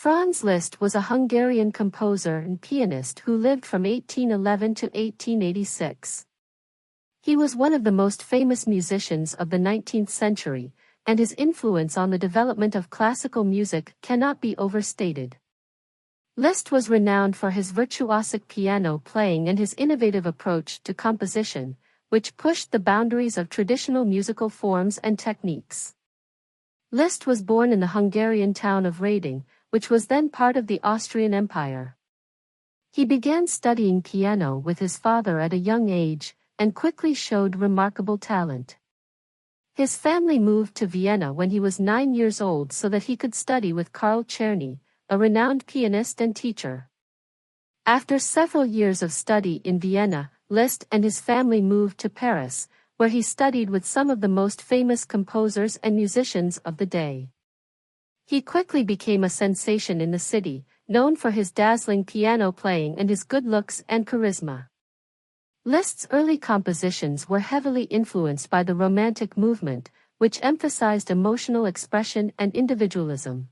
Franz Liszt was a Hungarian composer and pianist who lived from 1811 to 1886. He was one of the most famous musicians of the 19th century, and his influence on the development of classical music cannot be overstated. Liszt was renowned for his virtuosic piano playing and his innovative approach to composition, which pushed the boundaries of traditional musical forms and techniques. Liszt was born in the Hungarian town of Rading, which was then part of the Austrian Empire. He began studying piano with his father at a young age, and quickly showed remarkable talent. His family moved to Vienna when he was 9 years old so that he could study with Karl Czerny, a renowned pianist and teacher. After several years of study in Vienna, Liszt and his family moved to Paris, where he studied with some of the most famous composers and musicians of the day. He quickly became a sensation in the city, known for his dazzling piano playing and his good looks and charisma. Liszt's early compositions were heavily influenced by the Romantic movement, which emphasized emotional expression and individualism.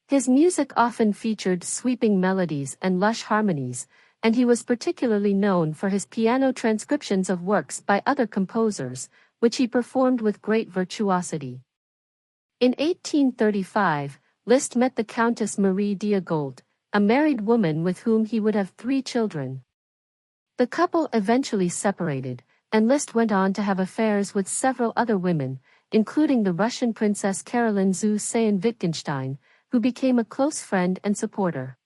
His music often featured sweeping melodies and lush harmonies, and he was particularly known for his piano transcriptions of works by other composers, which he performed with great virtuosity. In 1835, Liszt met the Countess Marie Diegold, a married woman with whom he would have 3 children. The couple eventually separated, and Liszt went on to have affairs with several other women, including the Russian Princess Caroline zu Sayn-Wittgenstein, who became a close friend and supporter.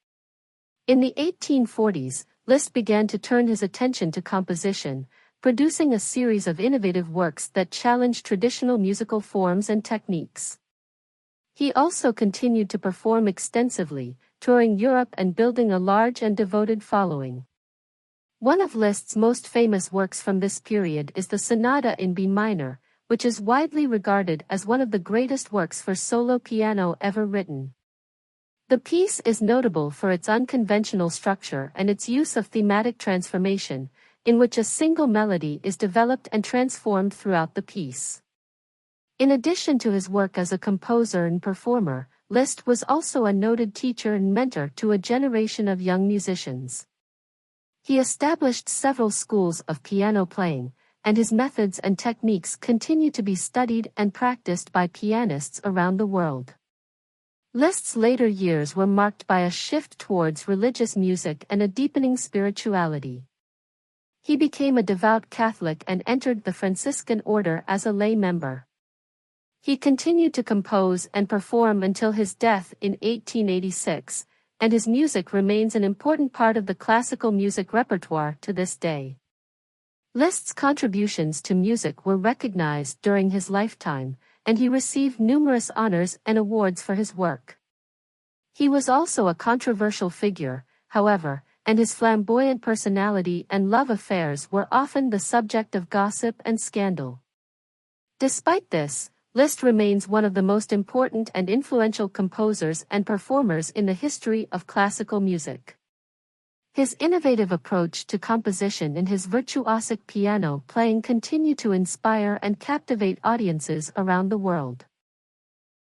In the 1840s, Liszt began to turn his attention to composition, producing a series of innovative works that challenged traditional musical forms and techniques. He also continued to perform extensively, touring Europe and building a large and devoted following. One of Liszt's most famous works from this period is the Sonata in B minor, which is widely regarded as one of the greatest works for solo piano ever written. The piece is notable for its unconventional structure and its use of thematic transformation, in which a single melody is developed and transformed throughout the piece. In addition to his work as a composer and performer, Liszt was also a noted teacher and mentor to a generation of young musicians. He established several schools of piano playing, and his methods and techniques continue to be studied and practiced by pianists around the world. Liszt's later years were marked by a shift towards religious music and a deepening spirituality. He became a devout Catholic and entered the Franciscan order as a lay member. He continued to compose and perform until his death in 1886, and his music remains an important part of the classical music repertoire to this day. Liszt's contributions to music were recognized during his lifetime, and he received numerous honors and awards for his work. He was also a controversial figure, however, and his flamboyant personality and love affairs were often the subject of gossip and scandal. Despite this, Liszt remains one of the most important and influential composers and performers in the history of classical music. His innovative approach to composition and his virtuosic piano playing continue to inspire and captivate audiences around the world.